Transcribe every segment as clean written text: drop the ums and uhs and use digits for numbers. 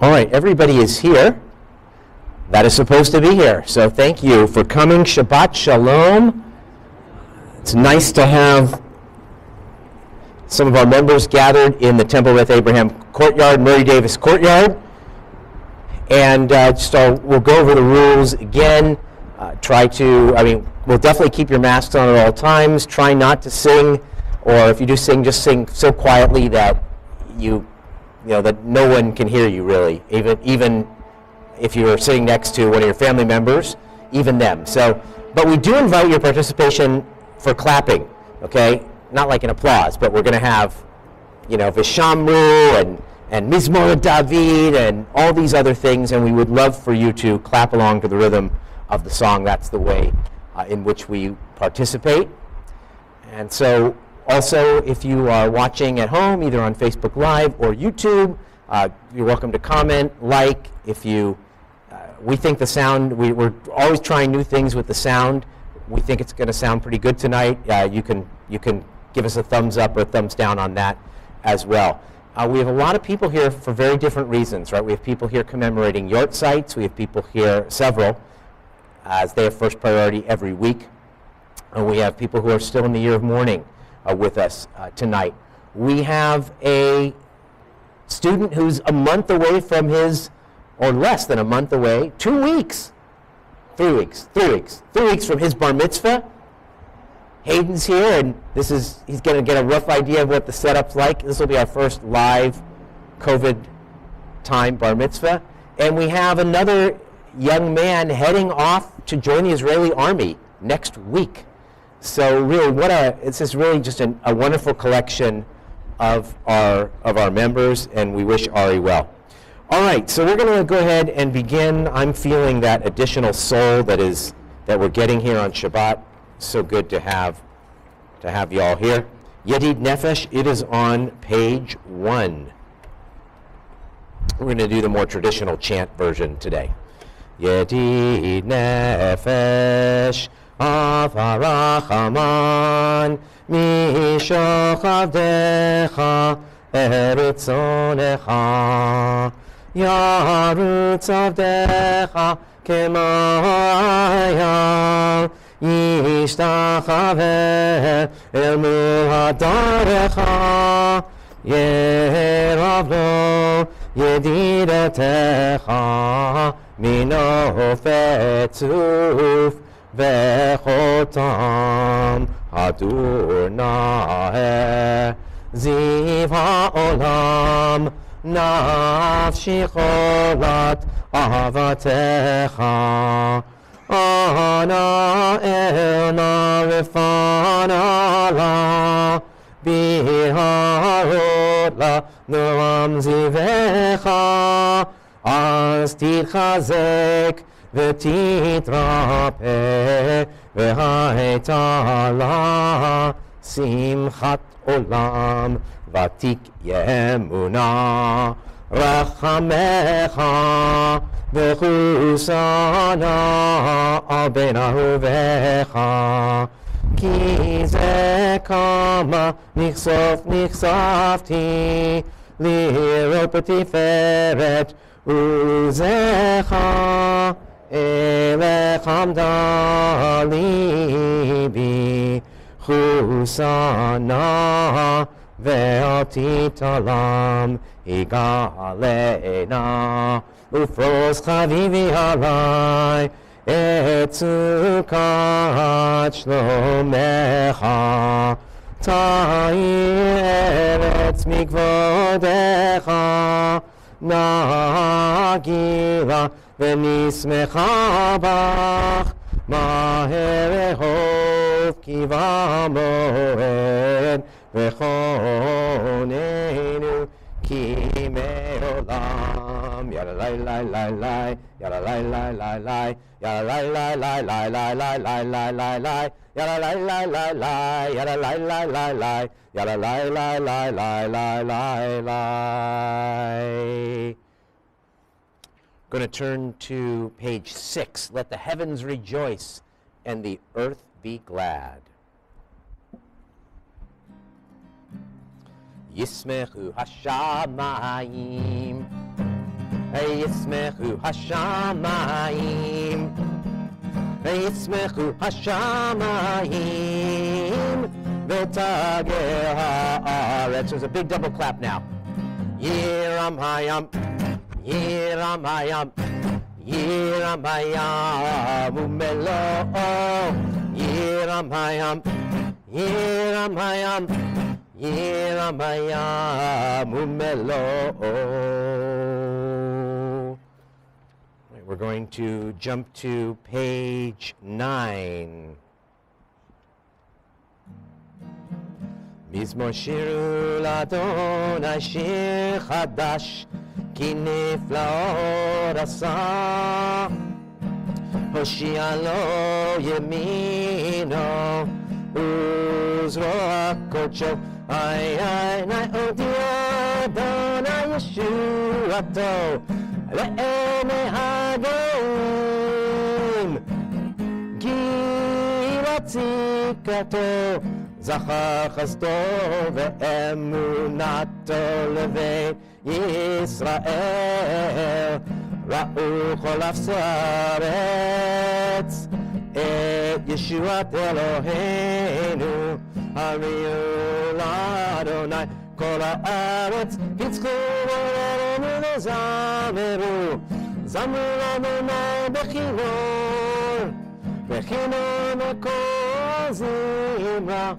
All right, everybody is here that is supposed to be here. So thank you for coming. Shabbat Shalom. It's nice to have some of our members gathered in the Temple Beth Abraham courtyard, Murray Davis courtyard. And so we'll go over the rules again. We'll definitely keep your masks on at all times. Try not to sing, or if you do sing, just sing so quietly that that no one can hear you really, even if you're sitting next to one of your family members, even them. But we do invite your participation for clapping, okay? Not like an applause, but we're going to have, Vishamru and Mizmor David and all these other things, and we would love for you to clap along to the rhythm of the song. That's the way in which we participate. And so also, if you are watching at home, either on Facebook Live or YouTube, you're welcome to comment, like. If you, we think the sound, we're always trying new things with the sound. We think it's going to sound pretty good tonight. You can give us a thumbs up or a thumbs down on that as well. We have a lot of people here for very different reasons, right? We have people here commemorating Yortzites. We have people here, several, as they have first priority every week. And we have people who are still in the year of mourning with us tonight. We have a student who's a month away from his, or less than a month away, 2 weeks, 3 weeks from his bar mitzvah. Hayden's here, and he's going to get a rough idea of what the setup's like. This will be our first live COVID time bar mitzvah. And we have another young man heading off to join the Israeli army next week. So really, it's just really just a wonderful collection of our members, and we wish Ari well. All right, so we're going to go ahead and begin. I'm feeling that additional soul that we're getting here on Shabbat. So good to have you all here. Yedid Nefesh, it is on page 1. We're going to do the more traditional chant version today. Yedid Nefesh Avarachaman Mishochavdecha Eretzonecha Yarutz Avdecha Kemayam Yishtachaveh El Muhadarecha Yeravlo Yedidetecha Mino Fetzuf Vechotam Adonai Ziv HaOlam Nafshi Cholat Avatecha Ana Elna Rifana La Biharot La Noam Zivecha Az Titchazek V'titrape V'ha'eta La Simchat Olam Vatik Yemuna Rachamecha V'chusana Ben Ahuvecha Ki ze kama nichsafti Lirot b'tiferet Uzecha Elecham dalibi Chusana Ve'atitalam Higalena Ufros chavivi alai Etzukat shlomecha Ta'ir eretz mikvodecha Nagila v'nismecha bach Maher ehov kiva moed V'chonenu ki me'olam Yada lai lai lai lai Yada lai lai lai lai Yada lai lai lai lai lai lai lai lai lai lai Yada lai lai lai lai Yada lai lai lai lai Yada lai lai lai lai lai lai lai. Going to turn to page 6. Let the heavens rejoice and the earth be glad. Yismechu hashamayim וישמחו השמיים, וישמחו השמיים, ותגר הארץ. There's a big double clap now. Yiram hayam, Yiram hayam, Yiram hayam umelo'o, Yiram hayam, Yiram hayam, Yiram hayam umelo'o. We're going to jump to page 9. מזמור שירו לאדוני שיר חדש, כי נפלאות עשה. הושיע לו ימינו וזרוע קודשו. איי איי נאי הודיע אדוני ישועתו לעיני הגויים. גילה צדקתו, זכר חסדו ואמונתו לבית ישראל. ראו כל אפסי הארץ את ישועת אלוהינו. הריעו לאדוני כל הארץ, יצחו לאדוני וזמרו. זמרו לאדוני בכינור, בכינור וכל זמרה,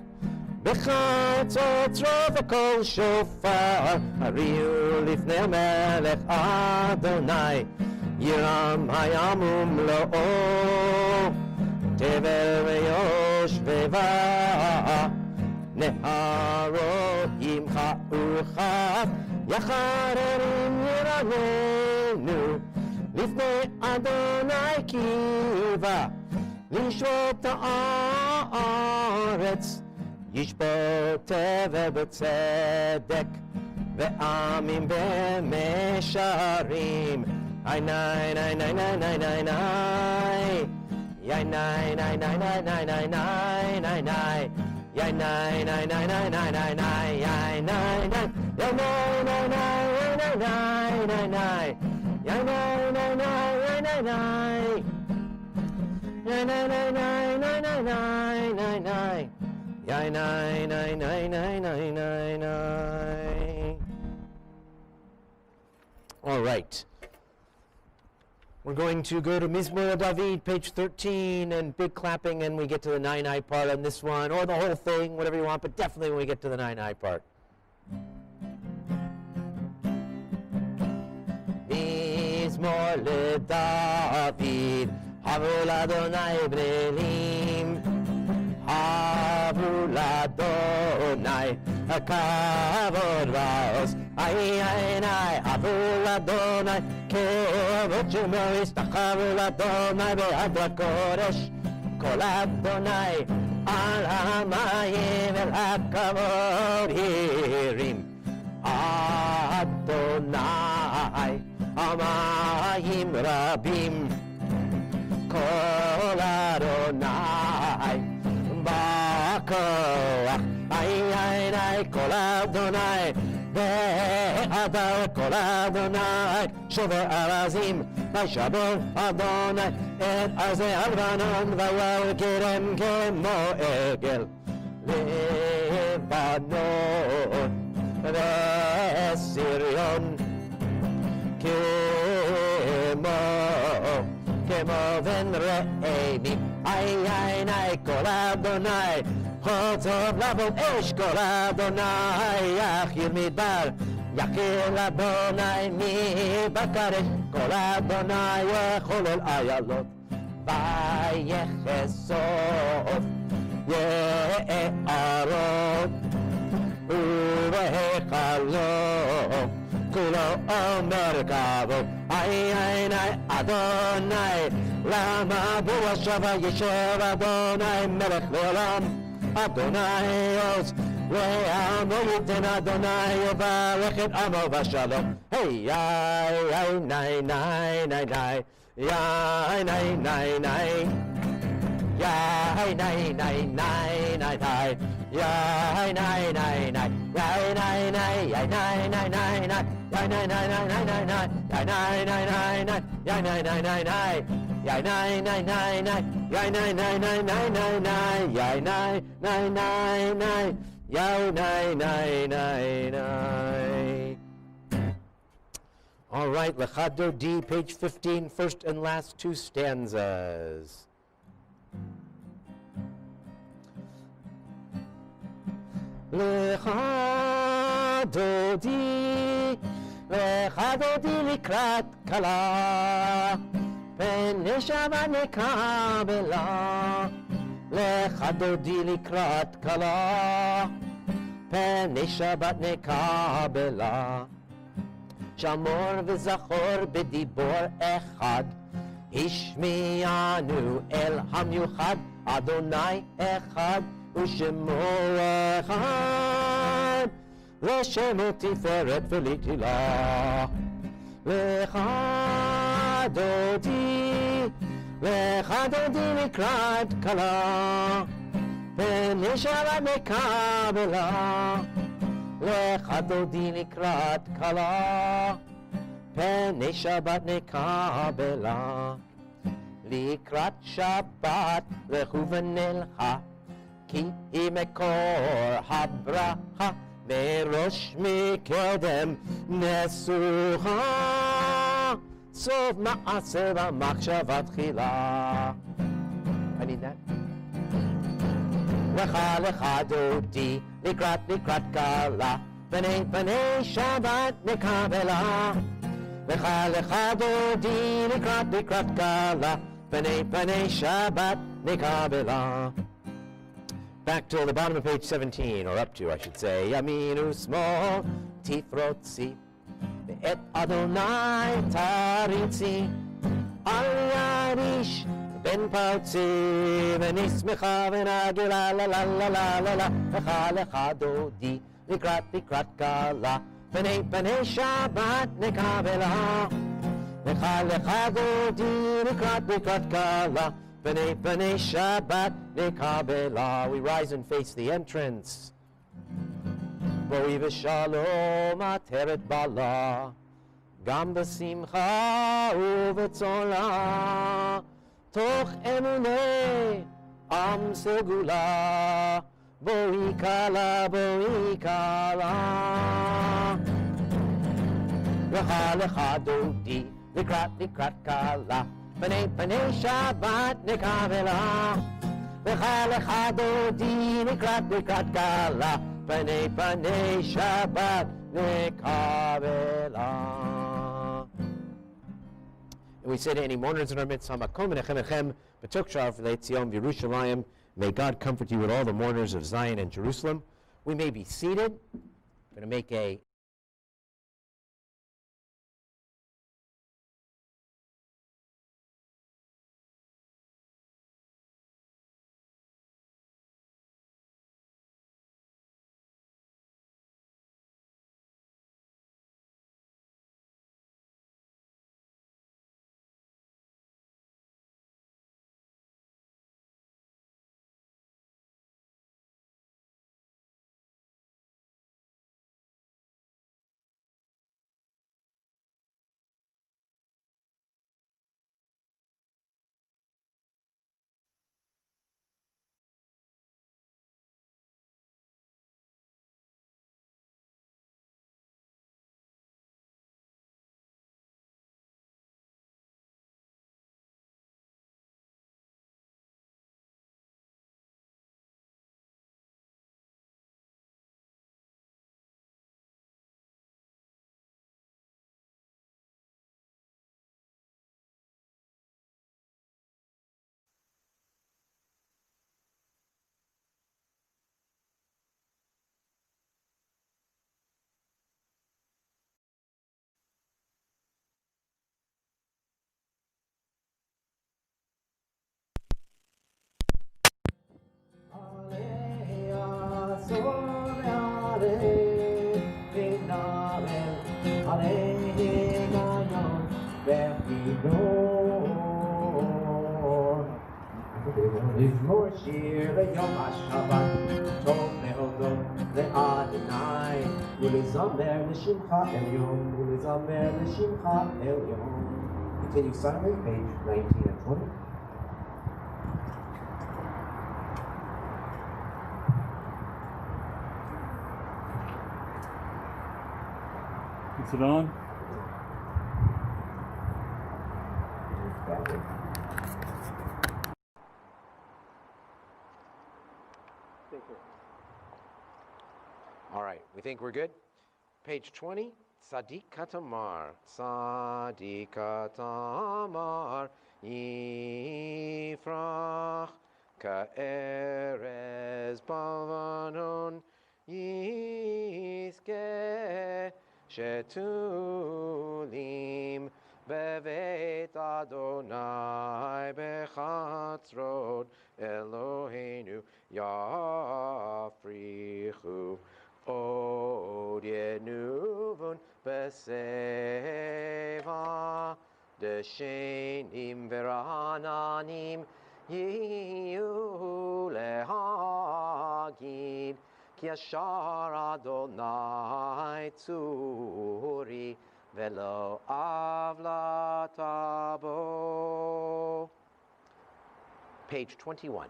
בחצוצרות וכל שופר. הריעו לפני המלך אדוני, ירם הים ומלואו, תבל ויושביה, נהרות ימחאו כף, יחררים ירננו, לפני אדוני קיבה, לשפוט הארץ. ישפוט תבל בצדק, ועמים במשרים. איי ניי ניי ניי ניי ניי ניי ניי, יאי ניי ניי ניי ניי ניי ניי ניי ניי, יאי ניי ניי ניי ניי ניי ניי ניי, יאי ניי ניי ניי ניי ניי ניי, יאי ניי ניי ניי ניי ניי, יאי ניי ניי ניי ניי ניי ניי, yai nai nai nai nai nai nai nai. All right. We're going to go to Mizmor David, page 13, and big clapping, and we get to the nai part on this one, or the whole thing, whatever you want, but definitely when we get to the nai part. Mizmor David, Havu l'Adonai B'nelim, Havu l'Adonai הכבוד ועוז, איי איי איי, havu l'Adonai כבוד שמו, הסתחוו l'Adonai בהדר הקודש, כל אדוני על המים אל הכבוד הרים. אדוני המים רבים, כל אדוני בכוח, איי איי איי, כל אדוני בהדר, כל אדוני שובר ארזים, וישבור אדוני את ארזי הלבנון, ויעל כרם כמו עגל לבנון, וסריון כמו בן רעבים. איי איי איי, כל אדוני חוצוב לעבוד אש, כל אדוני יחיל מדבר, יחיל אדוני מבקרש, כל אדוני יחולל איילות, ויחשוף יערות ובהיכלו כולו מרכבו. איי איי איי, אדוני למה בו השבה, ישב אדוני מלך לעולם, אדוני עוז לעמו ייתן, אדוני יברך את עמו בשלום. היי איי איי ניי ניי ניי ניי, יאי ניי ניי ניי, yai nay nay nay nay nay, yai nay nay nay, yai nay nay, yai nay nay nay nay, Yai nai nai nai nai nai nai. Yai nai nai nai nai. Yai nai nai nai nai. Yai nai nai nai nai. Yai nai nai nai nai nai nai. Yai nai nai nai nai. Yai nai nai nai nai. All right, Lecha Dodi, page 15, first and last two stanzas. Lecha Dodi, Lecha Dodi likrat kala, pnei Shabbat nekabela. Lecha Dodi likrat kala, pnei Shabbat nekabela. שמור וזכור בדיבור אחד, השמיענו אל המיוחד, אדוני אחד ושמו אחד, לשם תפארת ולתהילה. לך דודי לקראת כלה, פני שבת מקבלה. לך דודי לקראת כלה, פני שבת נקבלה. לקראת שבת לכו ונלכה, כי היא מקור הברכה, מראש מקדם נסוכה, סוף מעשה ומחשבה תחילה. I need that. לך דודי לקראת כלה, פני שבת נקבלה. לך דודי לקראת כלה, פני שבת נקבלה. Back to the bottom of page 17, or up to, I should say. ימין ושמאל תפרוצי, ואת אדוני תריצי, אל יריש בן פרצי, ונשמחה ונגלה, לה לה לה לה לה לה. לך דודי לקראת כלה, פני שבת נקבלה. לך דודי לקראת כלה, פני שבת נקבלה. We rise and face the entrance. בואי בשלום עטרת בעלה, גם בשמחה ובצולה, תוך אמוני עם סגולה. בואי כלה, בואי כלה. לך דודי לקראת כלה, פני שבת נקבלה. לך דודי לקראת כלה, פני שבת נקבלה. And we say to any mourners in our midst, Hamakom enechem echem, b'tok shar v'lei Tzion v'Yerushalayim. May God comfort you with all the mourners of Zion and Jerusalem. We may be seated. I'm going to make a מזמור שיר ליום השבת, טוב מאוד להודות לאדוני ולזמר לשמך עליון ולזמר לשמך עליון. Continue silently, page 19 and 20. Is it on? All right, we think we're good. Page 20, Sadiq Katamar. Sadiq Katamar, Yifrach, Ka'erez Bavanon, Yiske, Shetulim, Bevet Adonai, Bechatzrot, Eloheinu, Yafrichu. Od yenuvun beseva deshenim verananim yiyu lehagid ki yashar Adonai tzuri velo avlatabo. Page 21.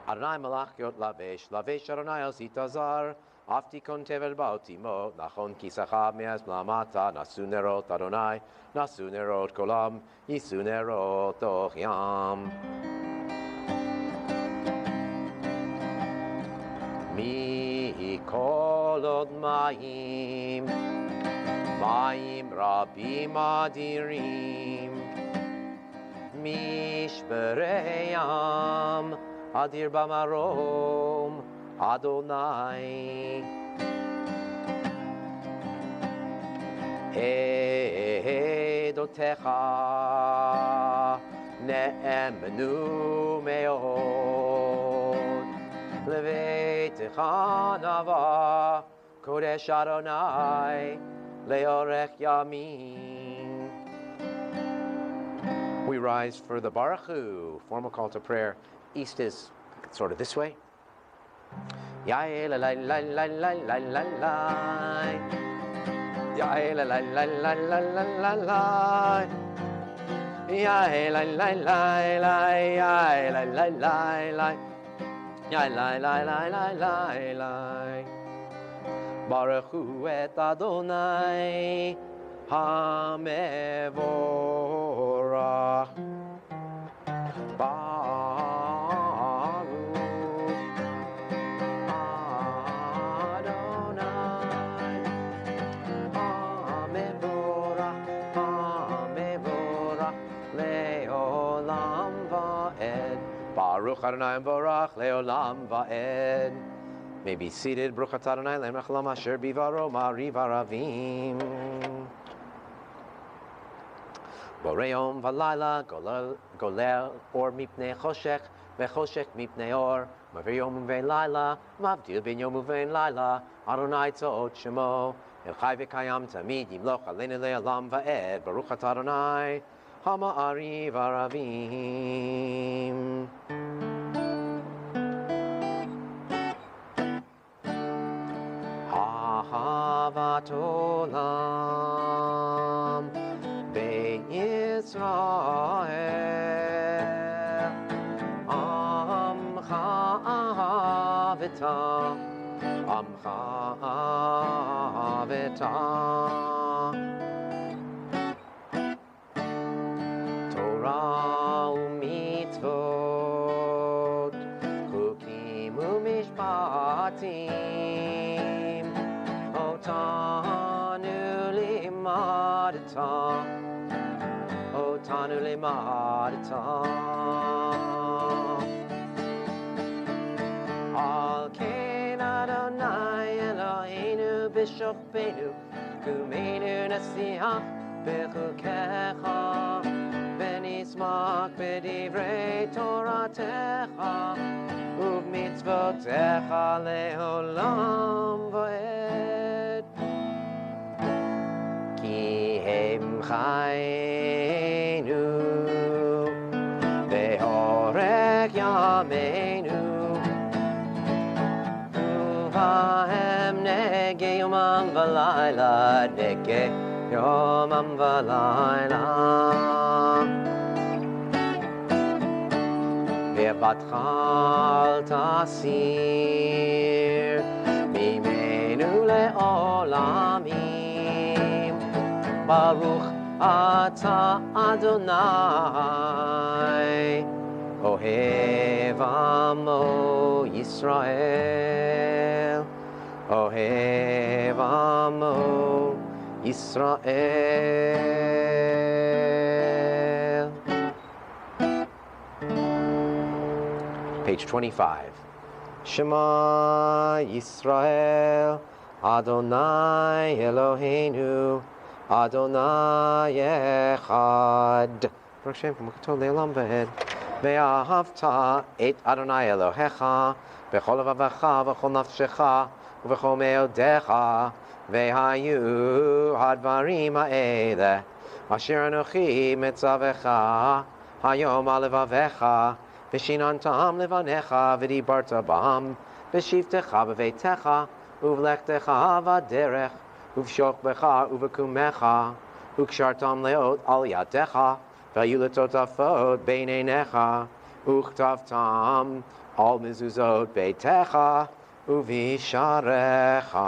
Adonai malach yot lavesh, lavesh Adonai al zitazar, aftikon tevel bautimo, nachon kisachab meaz blamata, nasu nerot Adonai, nasu nerot kolam, yisu nerot toch yam. Mi kolod mayim, mayim rabim adirim, mishbereyam, Adir bamarom Adonai Edotecha Ne'emenu meod Levetecha nava Kodesh Adonai Leorech Yamin. We rise for the Baruch Hu, formal call to prayer. East is sort of this way. Ya la la la la la la la la. Ya la la la la la la la la. Ya la la la la ya la la la la. Ya la la la la la la. Baruch Hu et Adonai Hamevorach. Baruch Adonai Barach Leolam Va'ed. May be seated. Baruch Adonai Lemech Lam Asher Bivaro Mariv Aravim. Boreyom Valayla Golel Or Mipnei Choshech Vechoshech Mipnei Or Mavir Yom Uvein Laila Mavdil Ben Yom Uvein Laila Adonai Tzot Shemo El Chai V'Kayam Tamid Yimloch Aleinu Leolam Va'ed. Baruch Adonai Hama Ariv Aravim. Ahavat Olam Be'Yisrael Amcha Ahavita Amcha Ahavita Torah u'mitzvot Chukim u'mishpatim Otanu limadta Otanu limadta Al Ken Adonai Eloheinu b'shofbenu Kumeinu nasiach b'chukecha V'nismach b'divrei Toratecha U'b'mitzvotecha le'olam va'ed Ki hem chayenu Ve'orech yameinu Lahem nege yomam v'layla, nege yomam v'layla. Ve'batcha al tasir mimenu le'olamim. Baruch ata Adonai Ohev Amo Yisrael, Ohev Amo Yisrael. Page 25. Shema Yisrael, Adonai Eloheinu, Adonai Echad. Baruch Shem K'mukto Le'olam V'ed. Ve'ahavta et Adonai Elohecha b'chol levavecha v'chol nafshecha v'chol me'odecha ve'hayu hadvarim ha'eleh asher anochi metzavecha hayom al levavecha v'shinantam levanecha v'dibarta bam v'shivtecha b'veitecha uv'lechtecha v'derech uv'shokbecha uv'kumecha ukshartam leot al yadecha Vayulatotafot beinenecha, uchtavtam al mezuzot beitecha, uvisharecha.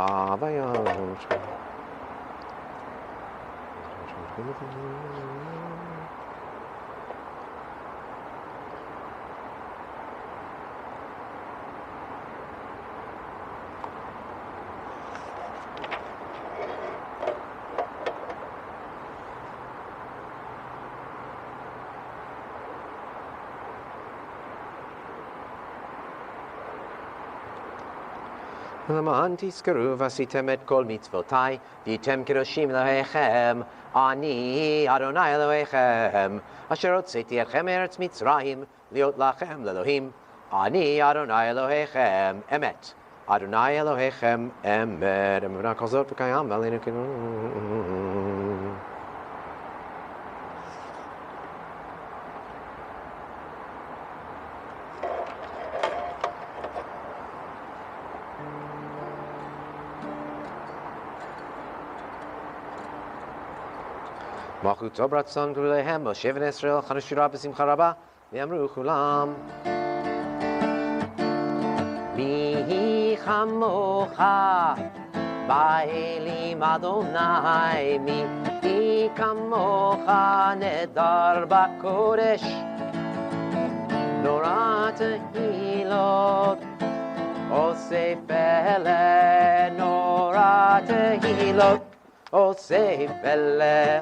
למען תזכרו ועשיתם את כל מצוותיי, והייתם קדושים אלוהיכם, אני אדוני אלוהיכם, אשר הוצאתי אתכם מארץ מצרים, להיות לכם לאלוהים, אני אדוני אלוהיכם, אמת. אדוני אלוהיכם, אמת. אמונה כל זאת וקיים, ועלינו כאילו... מלכותו ברצון גדוליהם, משה בני ישראל חדשו רבה בשמחה רבה, ואמרו כולם. מי כמוך באלים אדוני, מי כמוך נדר בקודש, נורא תהילות, עושה פלא, נורא תהילות, עושה פלא.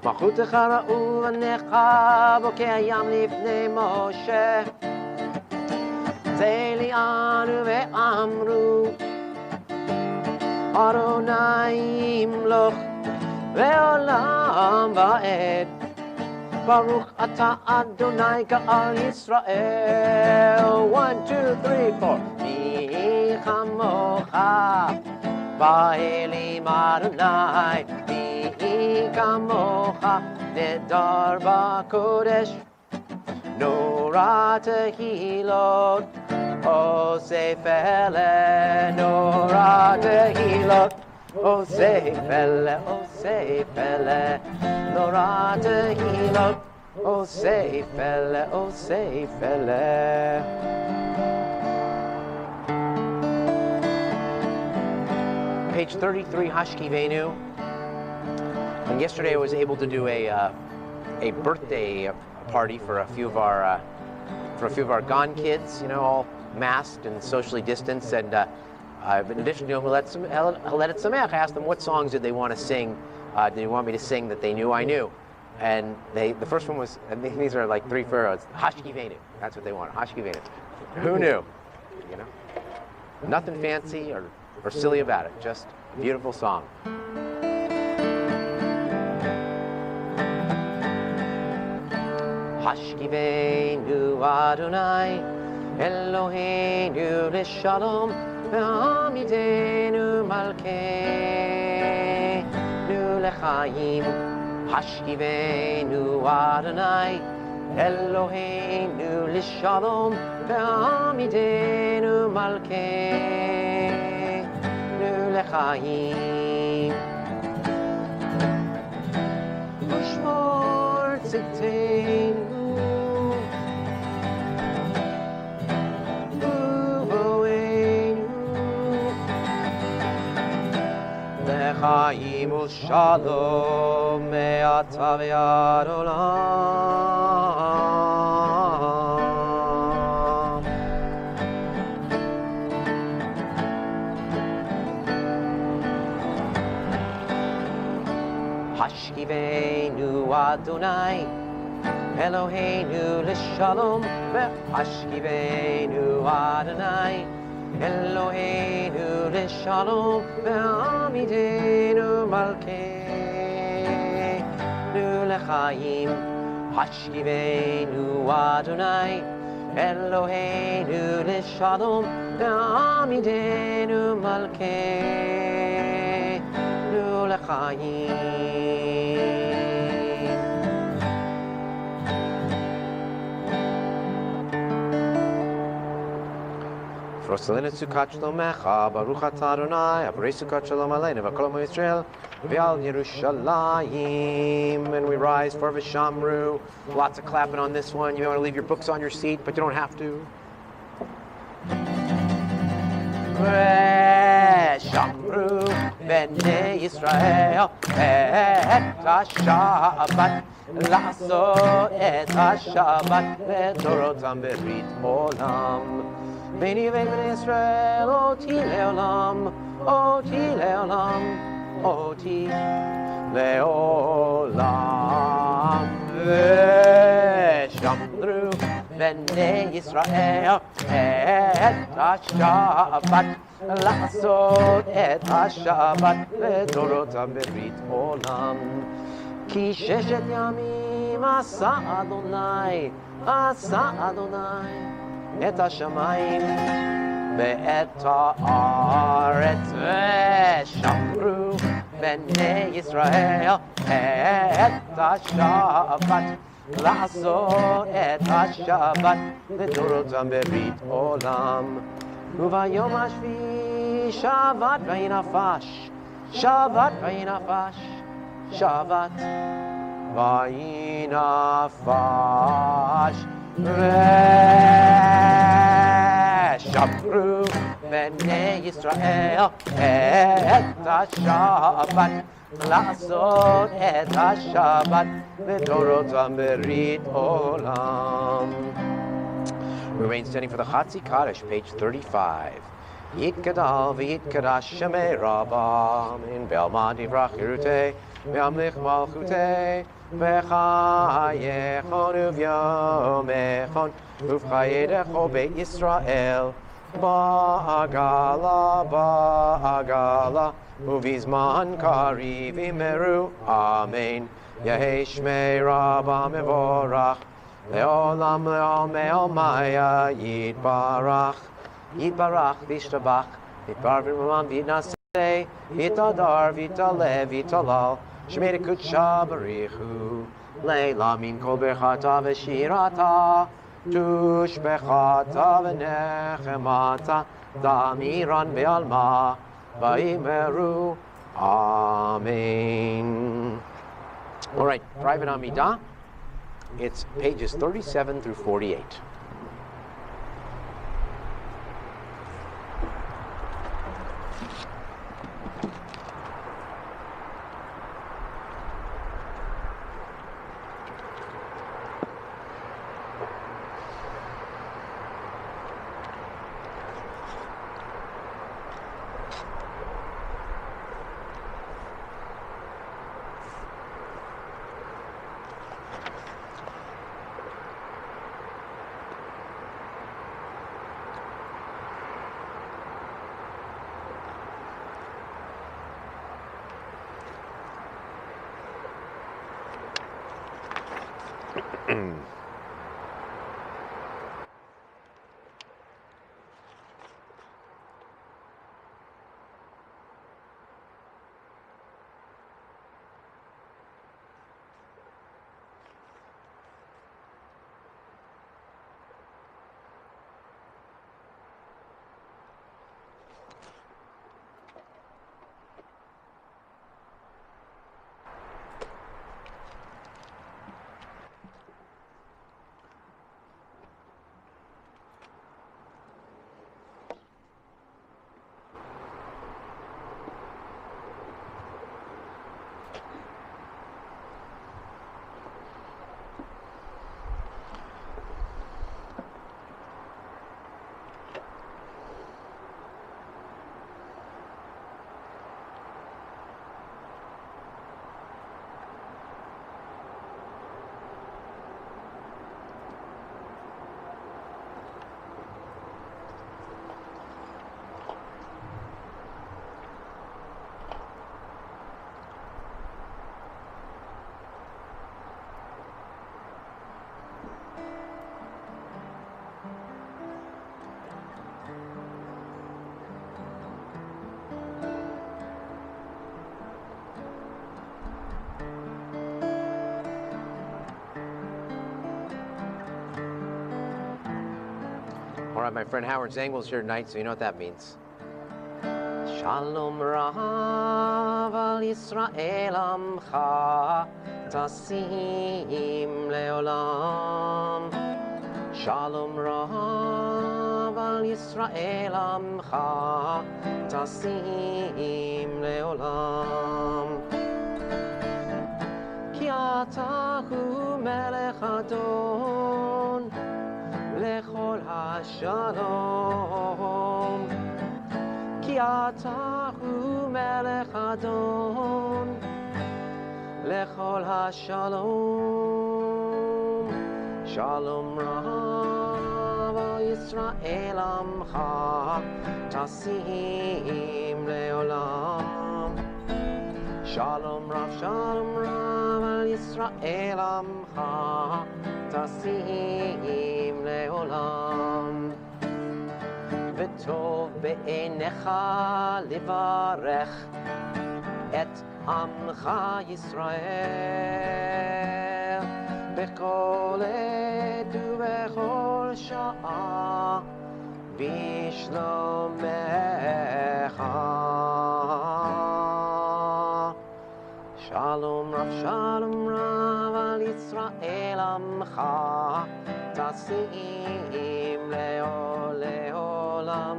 מלכותך ראו עיניך בוקע ים לפני משה, זה ליענו ואמרו אדוני ימלוך לעולם ועד, ברוך אתה אדוני גאל ישראל. 1, 2, 3, 4. מי כמוך באלים אדוני, מי כמוך נדר בקודש, נורא תהילות, עושה פלא, נורא תהילות, עושה פלא, עושה פלא, נורא תהילות, עושה פלא, עושה פלא. Page 33, Hashkivenu. And yesterday I was able to do a birthday party for a few of our Gon kids, you know, all masked and socially distanced. And in addition to Haledet Sameach, I asked them what songs did they want to sing. Did they want me to sing that they knew I knew? And the first one was, and these are like 3 furrows, Hashkivenu. That's what they wanted, Hashkivenu. Who knew? You know, nothing fancy or silly about it, just a beautiful song. Hashkivenu Adonai Eloheinu L'Shalom Ve'amidenu Malkeinu L'Chaim. Hashkivenu Adonai Eloheinu l'shalom ve'amidenu malkeinu l'chaim u'shmor tzidkeinu Chaim u'shalom me'ata ve'ad olam. Hashkivenu Adonai Eloheinu l'shalom ve'hashkivenu Adonai Eloheinu l'shalom ve'amidenu malkeinu l'chaim Hashkivenu Adonai Eloheinu l'shalom ve'amidenu malkeinu l'chaim Rosalina Sukkot Shlomecha, Baruch Atah Adonai, Avrei Sukkot Shalom Aleinu, V'kol Amo Yisrael, V'al Yerushalayim. And we rise for V'shamru. Lots of clapping on this one. You may want to leave your books on your seat, but you don't have to. V'shamru B'nei Yisrael et HaShabbat La'asot et HaShabbat V'dorotam Berit Olam B'nei B'nei Yisrael Oti Le'olam Oti Le'olam Oti Le'olam V'shamru B'nei Yisrael et HaShabbat La'asot et HaShabbat V'dorotam Berit Olam Ki sheshet yamim asa Adonai et hashamayim ve'et ha'aretz ve'shamru b'nei Yisrael et hashabbat la'asot et hashabbat v'dorotam berit olam uvayom hashvi shavat v'yinafash shavat v'yinafash Shavat v'yinafash v'shamru b'nei Yisrael et hashabbat la'asot et hashabbat v'dorotam berit olam. We remain standing for the Chatzi Kaddish, page 35. Yitkadal v'yitkadash shemei Rabba in Belma divrach Yerutei v'amlich malchutei v'chayechon uv'yomechon uv'chayedecho beit Yisrael ba'agala uv'izman kariv imeru Amen Yehei shmei Rabba mevorach le'olam le'ol maya yitbarach Yitbarach v'ishtabach, Yitbar v'imam v'naseh, Yitadar v'italev v'talal, Shmei kutsha barichu, Leila min kol berchata v'shirata, Tush bechata v'nechemata, Damiran v'alma, V'imeru, Amen. All right, private Amidah, it's pages 37 through 48. All right, my friend Howard Zangwill's here tonight, so you know what that means. Shalom Rav al Yisrael Amcha Tasim Leolam. Shalom Rav al Yisrael Amcha Tasim Leolam. Ki ata hu melech adon lechol hashalom. Ki ata hu melech adon lechol hashalom. Shalom Rav al Yisrael Amcha Tasim Leolam. Shalom Rav al Yisrael Amcha Tasim Leolam. V'tov be'enecha livarech et Amcha Yisrael bechol עת ובכל שעה בשלומך. Shalom Rav al Yisrael Amcha Tasim Leolam.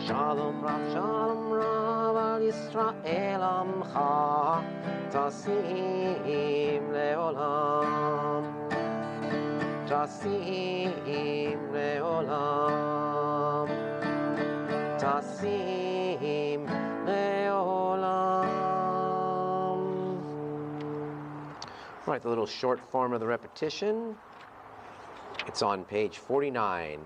Shalom Rav al Yisrael Amcha Tasim Leolam. Tasim Leolam. Tasim Leolam. All right, the little short form of the repetition. It's on page 49.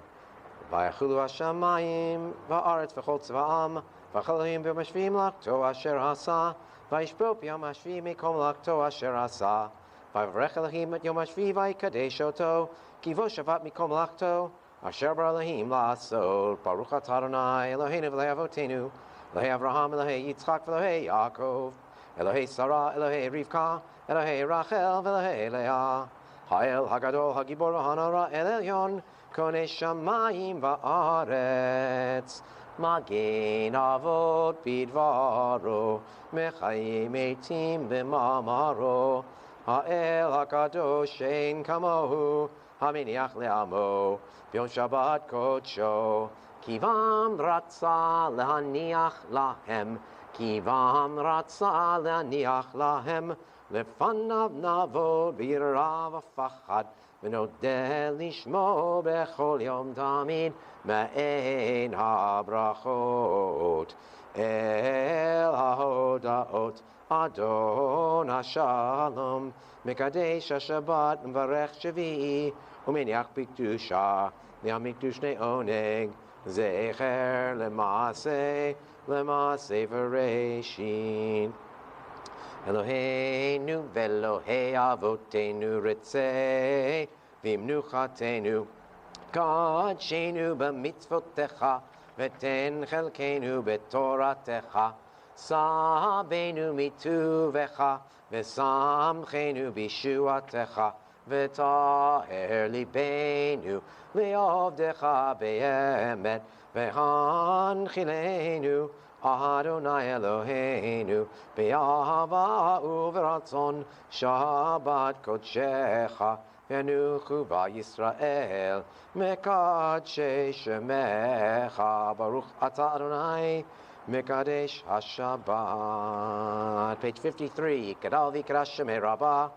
Vayachulu hashamayim va'aretz v'chol tzva'am v'chalayim b'mashvim lakto asher hasa v'yishbo b'yom hashvi mikom lakto asher hasa v'yavrech Elohim et yom hashvi v'yikadesh oto kivo shavat mikom lakto asher bar Elohim la'asot. Baruch atah Adonai Eloheinu v'lei avotenu Elohei Avraham Elohei Yitzchak v'Elohei Yaakov Elohei Sarah Elohei Rivka Elohei Rachel v'Elohei Leah Ha'el Hagadol Hagibor Ha'anara El Elyon Konei Shamayim Va'aretz Magen Avot Bidvaro Mechayim Eitim B'mamaro Ha'el Hakadosh Ein Kamohu Haminiach Le'amo B'yom Shabbat Kodsho Kivam Ratza Lehaniach Lahem Kivam Ratza Lehaniach Lahem Lefanav Navod V'yirav Afachad V'nodeh Lishmo B'chol Yom Tamid Ma'ein HaBrachot El HaHodaot Adon HaShalom Mekadesh HaShabbat M'varech Shavi'i U'meniach B'kedusha Li'amikdush Ne'oneg Zecher L'maaseh V'reshin Eloheinu v'Elohei avotenu ritzei v'imnuchatenu kadshenu b'mitzvotecha v'ten chelkenu b'toratecha sabenu mituvecha v'samchenu b'shuatecha v'taher libenu li'ovdecha be'emet v'hanchilenu Adonai Eloheinu be'ahava u'v'ratzon Shabbat kodshecha v'yanuchu v'Yisrael mekadshei shemecha Baruch atah Adonai mekadesh haShabbat. Page 53. Kadal v'kadash shemei rabbah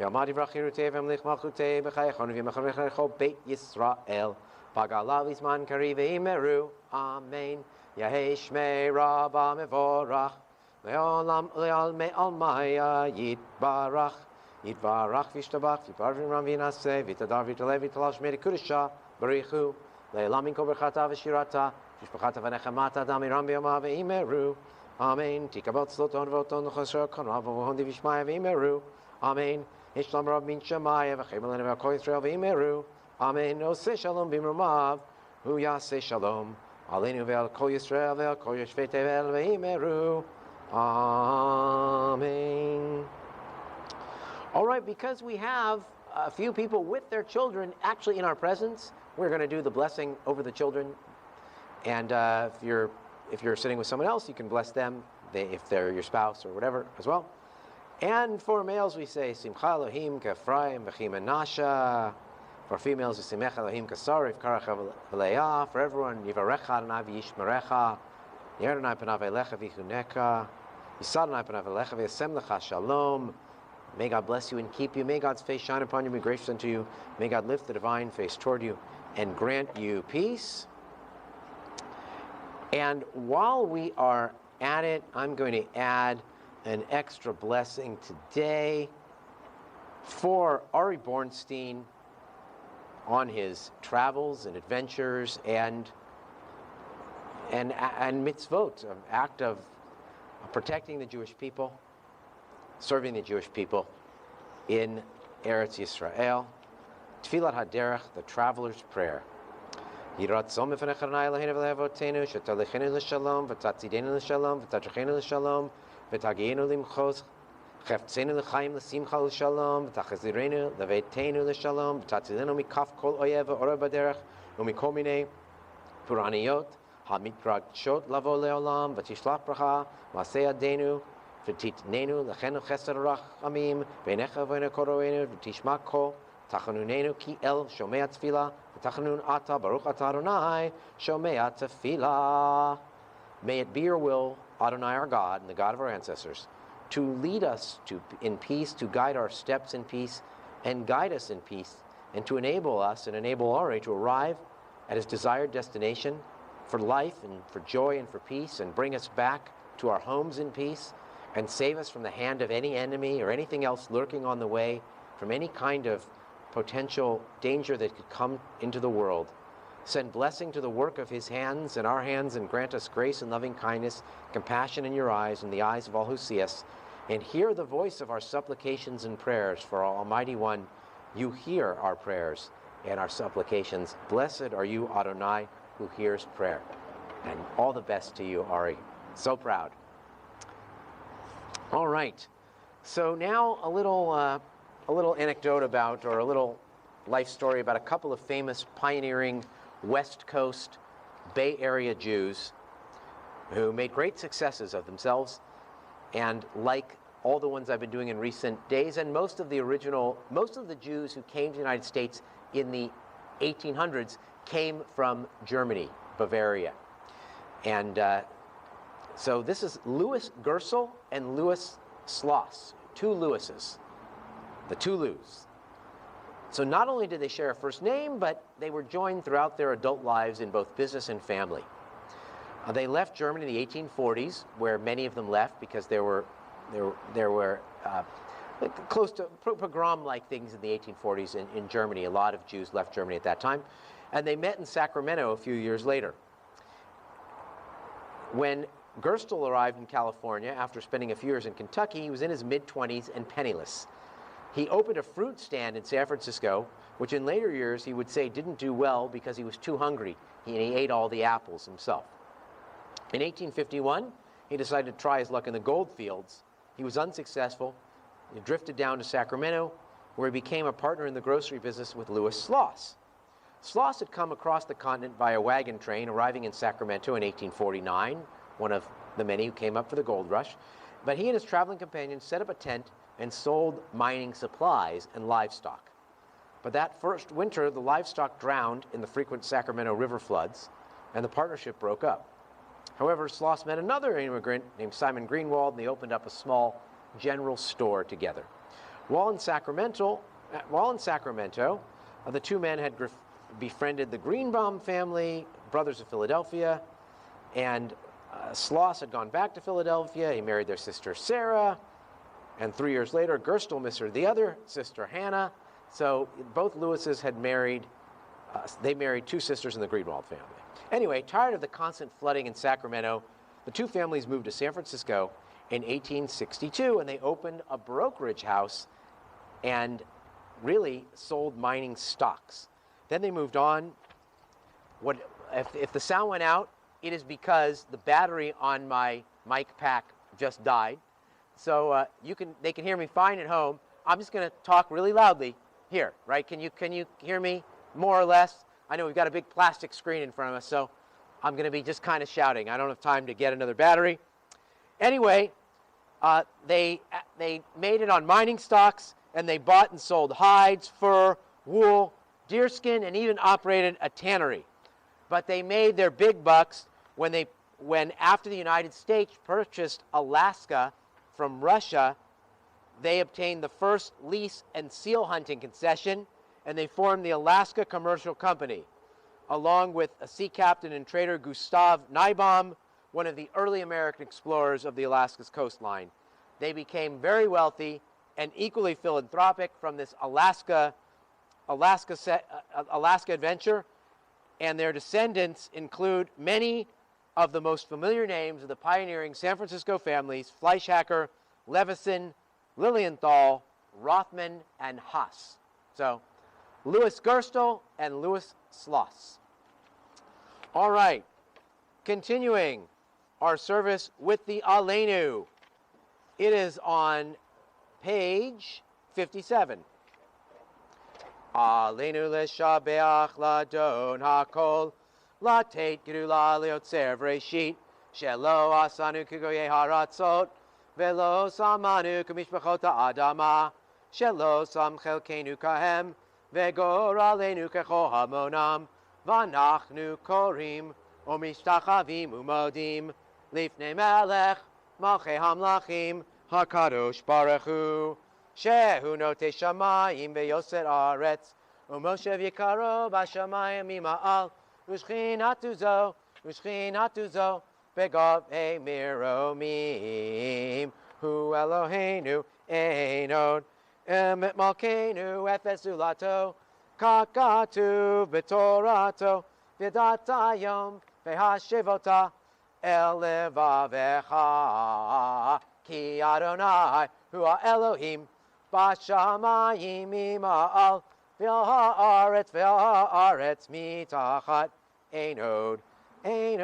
v'yamad yivrach yirutei v'yamlich malchutei b'chayechon v'yamachavech lechol beit Yisrael Pagalav izman kari v'imeru. Amen. Yahei Shmei Rabbah Mevorach Le'olam Le'almei Almaya Yitbarach Yitbarach V'ishtabach V'yitbarvim Ram V'yinaseh V'yitadar V'yitalev V'yitalal Shmei Kedusha Barichu Le'elam Minko Berchata V'shirata V'shpachata V'nechamata Damiram B'yomah V'imeru Amen. Tikabot Sloton V'oton Chosher Konrav V'hondi V'shmaya V'imeru Amen. Ishlam Rav Min Shemaya V'chemelen V'kol Yisrael V'imeru Amen. Oseh Shalom B'imrumav Hu Yaseh Shalom Aleinu ve'al kol Yisrael ve'al kol yoshvei tevel ve'imeru. Amen. All right, because we have a few people with their children actually in our presence, we're going to do the blessing over the children. And if you're sitting with someone else, you can bless them, if they're your spouse or whatever as well. And for males, we say Simcha Elohim K'Ephraim V'chi Menashe. For females, we say Simcha Elohim K'Sarif Karacha V'Leah. For everyone, Yivarecha Adonai V'Yishmerecha. Yer Adonai Panav Elecha V'Yichuneka. Yisad Adonai Panav Elecha V'Yasem Lecha Shalom. May God bless you and keep you. May God's face shine upon you, be gracious unto you. May God lift the divine face toward you and grant you peace. And while we are at it, I'm going to add an extra blessing today for Ari Bornstein on his travels and adventures and mitzvot, an act of protecting the Jewish people, serving the Jewish people in Eretz Yisrael. Tfilat HaDerech, the traveler's prayer. Yiratzom mifnech Adonai Eloheinu v'lehavotenu, shetolechenu l'shalom, v'tatzidenu l'shalom, v'tachachenu l'shalom, v'tagienu limchos, cheftzenu l'chaim l'simcha l'shalom, v'tachazirenu l'veitenu l'shalom, v'tatzilenu mikaf kol oyev v'orev b'derech, u'mikol minei puraniyot, ha'mitragshot lavo le'olam, v'tishlach bracha, ma'aseh yadenu, v'titnenu l'chenu chesed rachamim, v'einecha v'einu koroenu, v'tishma kol, Tachanunenu ki el shomea tefila, v'tachanun ata baruch ata Adonai shomea tefila. May it be your will, Adonai our God and the God of our ancestors, to lead us in peace, to guide our steps in peace, and guide us in peace, and to enable us and enable Ari to arrive at his desired destination for life and for joy and for peace, and bring us back to our homes in peace, and save us from the hand of any enemy or anything else lurking on the way, from any kind of potential danger that could come into the world. Send blessing to the work of his hands and our hands, and grant us grace and loving kindness, compassion in your eyes and the eyes of all who see us. And hear the voice of our supplications and prayers. For our Almighty One, you hear our prayers and our supplications. Blessed are you, Adonai, who hears prayer. And all the best to you, Ari. So proud. All right. So now a little anecdote about, or a little life story about a couple of famous pioneering West Coast Bay Area Jews who made great successes of themselves, and like all the ones I've been doing in recent days, and most of the Jews who came to the United States in the 1800s came from Germany, Bavaria. And so this is Louis Gersel and Louis Sloss, two Louises. The two Lou's. So not only did they share a first name, but they were joined throughout their adult lives in both business and family. They left Germany in the 1840s, where many of them left because there were close to pogrom-like things in the 1840s in Germany. A lot of Jews left Germany at that time. And they met in Sacramento a few years later. When Gerstel arrived in California after spending a few years in Kentucky, he was in his mid-20s and penniless. He opened a fruit stand in San Francisco, which in later years he would say didn't do well because he was too hungry, and he ate all the apples himself. In 1851, he decided to try his luck in the gold fields. He was unsuccessful. He drifted down to Sacramento, where he became a partner in the grocery business with Louis Sloss. Sloss had come across the continent via wagon train, arriving in Sacramento in 1849, one of the many who came up for the gold rush. But he and his traveling companions set up a tent and sold mining supplies and livestock. But that first winter, the livestock drowned in the frequent Sacramento River floods, and the partnership broke up. However, Sloss met another immigrant named Simon Greenwald, and they opened up a small general store together. While in Sacramento, the two men had befriended the Greenbaum family, brothers of Philadelphia, and Sloss had gone back to Philadelphia. He married their sister Sarah, and 3 years later, Gerstel married the other sister, Hannah. So both Lewises had married, they married two sisters in the Greenwald family. Anyway, tired of the constant flooding in Sacramento, the two families moved to San Francisco in 1862, and they opened a brokerage house and really sold mining stocks. Then they moved on. If the sound went out, it is because the battery on my mic pack just died. So they can hear me fine at home. I'm just going to talk really loudly here, right? Can you hear me more or less? I know we've got a big plastic screen in front of us, so I'm going to be just kind of shouting. I don't have time to get another battery. Anyway, they made it on mining stocks, and they bought and sold hides, fur, wool, deerskin, and even operated a tannery. But they made their big bucks when after the United States purchased Alaska from Russia, they obtained the first lease and seal hunting concession, and they formed the Alaska Commercial Company, along with a sea captain and trader Gustav Niebaum, one of the early American explorers of the Alaska's coastline. They became very wealthy and equally philanthropic from this Alaska adventure, and their descendants include many of the most familiar names of the pioneering San Francisco families: Fleischhacker, Levison, Lilienthal, Rothman, and Haas. So, Louis Gerstel and Louis Sloss. All right, continuing our service with the Aleinu. It is on page 57. Aleinu leshabeach ladon hakol latet gedula leotzer v'reshit shelo asanu kigoye haratzot velo samanu kamishpachot ha'adama shelo sam chelkenu kahem vegor aleinu kechohamonam v'anachnu korim umishtachavim umodim lifnei melech malchei hamlachim hakadosh baruch hu shehu notei shamayim veyoser aretz umoshev yikaro b'shamayim ima'al ushchinatu zo begov miromim hu Eloheinu einod emet malkeinu efes ulato kakatu b'torato v'datayom v'hashivota el levavecha ki Adonai hu Elohim b'shamayim ima'al v'ha'aretz mitachat einod. Okay,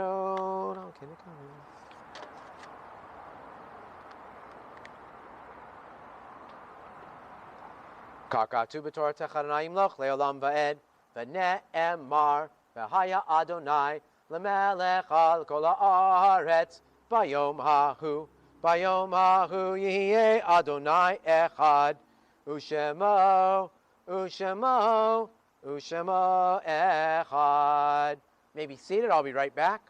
Kakatu b'torah techadonayim loch leolam va'ed v'ne'emar v'haya Adonai lemelech al kol haaretz bayom hahu yihye Adonai echad ushemo echad. May be seated. I'll be right back.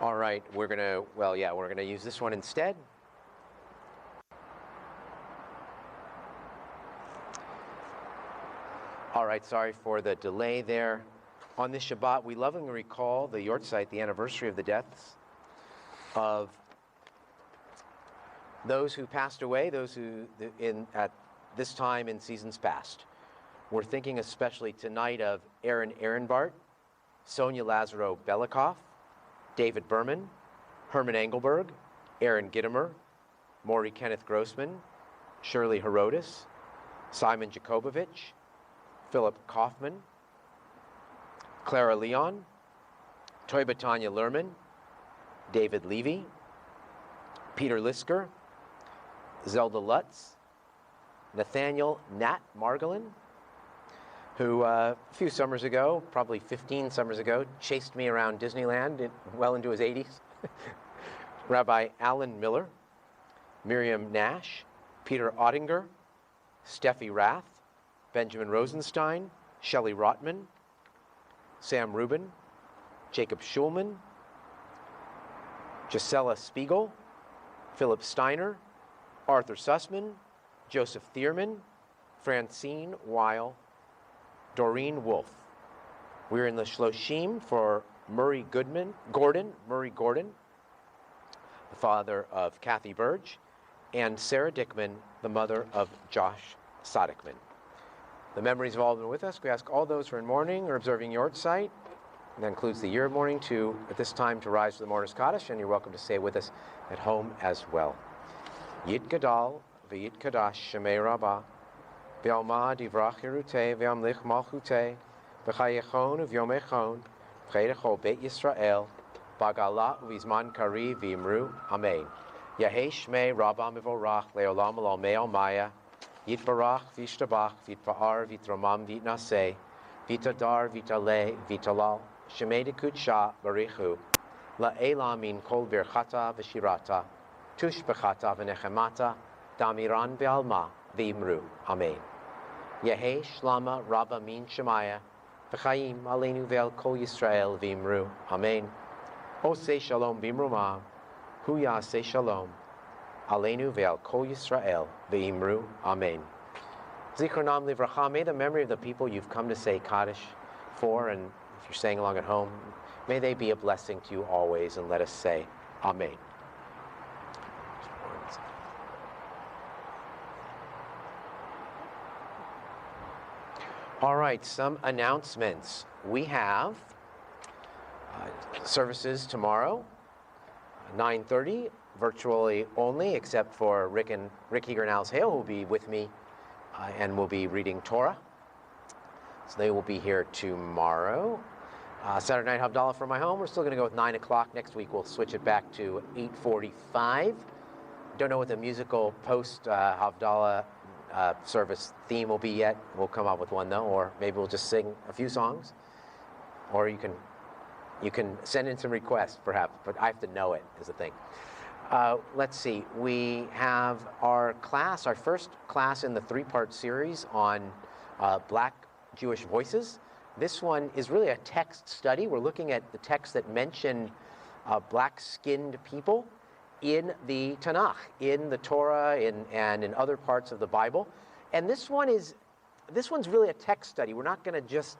All right, we're gonna use this one instead. All right, sorry for the delay there. On this Shabbat, we lovingly recall the Yortzeit, the anniversary of the deaths of those who passed away, those who at this time in seasons past. We're thinking especially tonight of Aaron Ehrenbart, Sonia Lazaro Belikov, David Berman, Herman Engelberg, Aaron Gittimer, Maury Kenneth Grossman, Shirley Herodes, Simon Jakobovich, Philip Kaufman, Clara Leon, Toiba Tanya Lerman, David Levy, Peter Lisker, Zelda Lutz, Nathaniel Nat Margolin, who a few summers ago, probably 15 summers ago, chased me around Disneyland well into his 80s. Rabbi Alan Miller, Miriam Nash, Peter Ottinger, Steffi Rath, Benjamin Rosenstein, Shelley Rotman, Sam Rubin, Jacob Schulman, Gisela Spiegel, Philip Steiner, Arthur Sussman, Joseph Thierman, Francine Weil, Doreen Wolf. We're in the Shloshim for Murray Gordon, the father of Kathy Burge, and Sarah Dickman, the mother of Josh Sodickman. The memories have all been with us. We ask all those who are in mourning or observing Yortzeit, and that includes the year of mourning, to, at this time, to rise to the Mourner's Kaddish, and you're welcome to stay with us at home as well. Yit Gadal, V'yit Kadash, Shemei Rabbah, V'alma Divrach Yeruteh, V'amlich Malchuteh, V'chayechon V'yom Echon, V'chayechol Beit Yisrael, Bagala V'izman Kari V'imru, Amen. Yahei Shmei Rabbah Mivorach, Leolam Al Mei Maya, Yitbarach V'ishtabach, V'itpa'ar V'itramam V'itnaseh, V'itadar V'itale V'italal, Shemei Dekudsha Barichu, La'elam Min Kol Birchata V'shirata, Tush Bechata V'nechemata, Damiran V'alma V'imru, Amen. Yehei Shlama Rabba Min Shemaya, V'chaim Aleinu Ve'al Kol Yisrael V'imru, Amen. Osei Shalom V'imrumah, Hu Yaseh Shalom, Aleinu Ve'al Kol Yisrael V'imru, Amen. Zichronam Livracha, may the memory of the people you've come to say Kaddish for, and if you're saying along at home, may they be a blessing to you always, and let us say Amen. All right, some announcements. We have services tomorrow, 9:30, virtually only, except for Rick Eager and Alice Hale, who will be with me and will be reading Torah. So they will be here tomorrow. Saturday night Havdalah from my home. We're still going to go with 9 o'clock. Next week we'll switch it back to 8:45. Don't know what the musical post Havdalah service theme will be yet. We'll come up with one though, or maybe we'll just sing a few songs, or you can send in some requests perhaps, but I have to know it is the thing. Let's see, we have our class, our first class in the 3-part series on Black Jewish voices. This one is really a text study. We're looking at the texts that mention black-skinned people in the Tanakh, in the Torah, and in other parts of the Bible. And this one's really a text study. We're not going to just,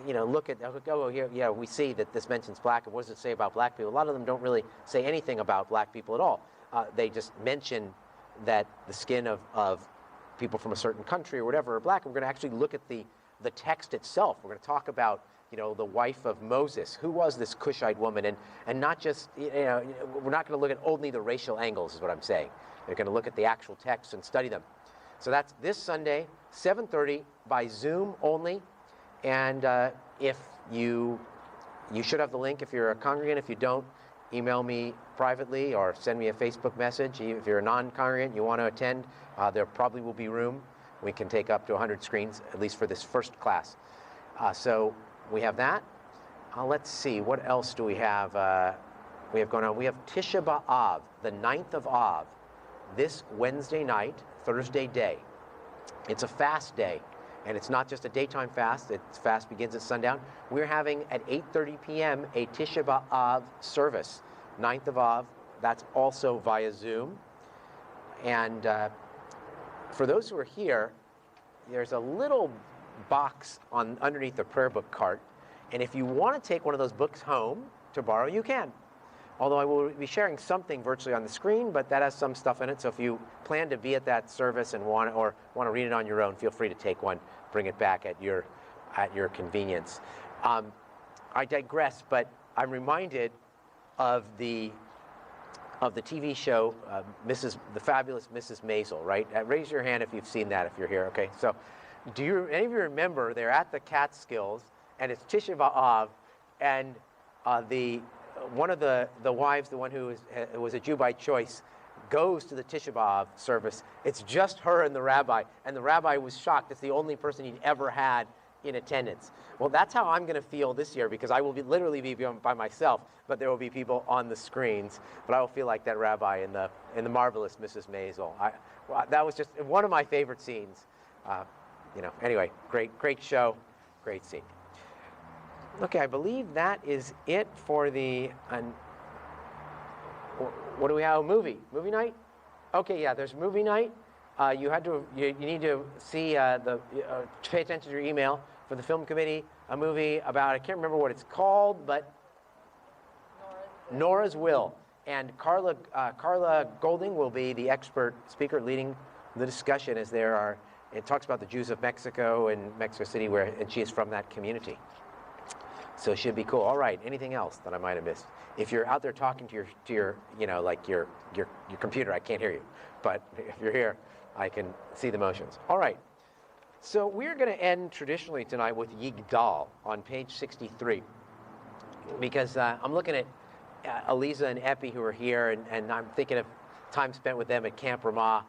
look at, oh, here, yeah, we see that this mentions black, and what does it say about black people? A lot of them don't really say anything about black people at all. They just mention that the skin of people from a certain country or whatever are black. And we're going to actually look at the text itself. We're going to talk about the wife of Moses. Who was this Cushite woman? And not just, we're not going to look at only the racial angles, is what I'm saying. We're going to look at the actual text and study them. So that's this Sunday, 7:30 by Zoom only. And if you should have the link if you're a congregant. If you don't, email me privately or send me a Facebook message. If you're a non-congregant, you want to attend, there probably will be room. We can take up to 100 screens, at least for this first class. So we have that. Let's see, what else do we have? We have going on. We have Tisha B'Av, the 9th of Av, this Wednesday night, Thursday day. It's a fast day, and it's not just a daytime fast. Its fast begins at sundown. We're having at 8:30 p.m. a Tisha B'Av service, 9th of Av. That's also via Zoom. And for those who are here, there's a little box underneath the prayer book cart, and if you want to take one of those books home to borrow, you can. Although I will be sharing something virtually on the screen, but that has some stuff in it. So if you plan to be at that service and want to read it on your own, feel free to take one, bring it back at your convenience. I digress, but I'm reminded of the TV show, the Fabulous Mrs. Maisel, right? Raise your hand if you've seen that, if you're here, okay? So any of you remember they're at the Catskills, and it's Tisha B'Av, and one of the wives, the one who was a Jew by choice, goes to the Tisha B'Av service. It's just her and the rabbi was shocked. It's the only person he'd ever had in attendance. Well, that's how I'm going to feel this year, because I will literally be by myself, but there will be people on the screens. But I will feel like that rabbi in the marvelous Mrs. Maisel. That was just one of my favorite scenes. Anyway, great show, great scene. Okay, I believe that is it for the. What do we have? Movie night? Okay, yeah, there's movie night. You need to see pay attention to your email for the film committee, a movie about, I can't remember what it's called, but Nora's Will. And Carla Golding will be the expert speaker leading the discussion as it talks about the Jews of Mexico and Mexico City, and she is from that community. So it should be cool. All right, anything else that I might have missed? If you're out there talking to your like your computer, I can't hear you. But if you're here, I can see the motions. All right. So we're going to end traditionally tonight with Yigdal on page 63, because I'm looking at Aliza and Epi who are here, and I'm thinking of time spent with them at Camp Ramah.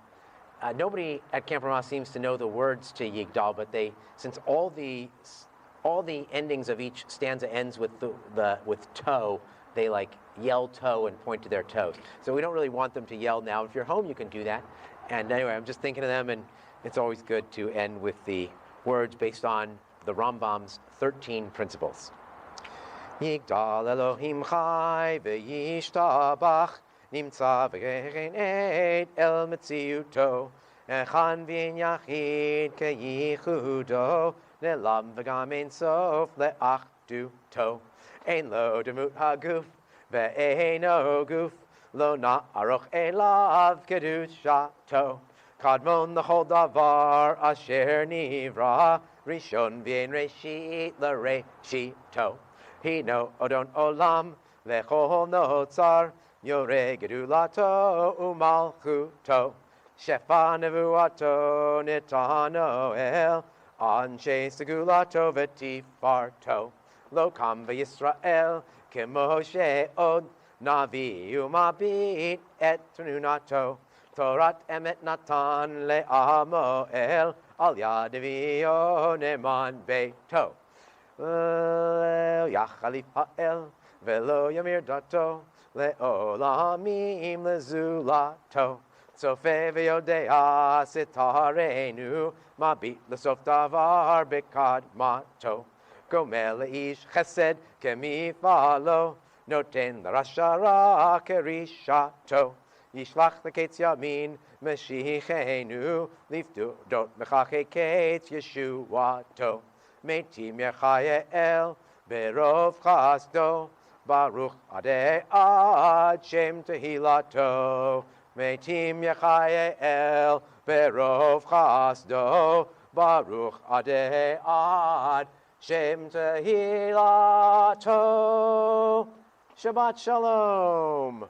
Nobody at Camp Ramah seems to know the words to Yigdal, but since all the endings of each stanza ends with with toe, they like yell toe and point to their toes. So we don't really want them to yell now. If you're home, you can do that. And anyway, I'm just thinking of them, and it's always good to end with the words based on the Rambam's 13 principles. Yigdal Elohim chai v'yishtabach nimtza v'gechen et el metziuto echan v'in yachid keyichudo ne'lam v'gam ein sof le'achduto ein lo demut haguf ve'eino guf lo na'aroch elav kedushato kadmon l'chol davar asher nivra rishon v'ein reshit l'reshito Hino odon olam lechol notzar yore gedulato umalchuto shefa nevuato nitano el anshe segulato vetifarto lo kam v'Yisrael kemoshe od navi umabit et tenunato Torat emet natan le'amoel al yad v'yo neman beito Yachalif ha'el velo yamir dato le'olamim lezulato Sofe ve'yodea sitarenu mabit lesof davar bekad mato Gomel le'ish chesed kemifalo noten l'rashara kerishato Yishlach leketz yamin meshichenu liftu dot mechache ketz yeshuato Meitim Yechael berov chasdo Baruch adei ad shem tehilato Meitim Yechael berov chasdo Baruch adei ad shem tehilato Shabbat Shalom.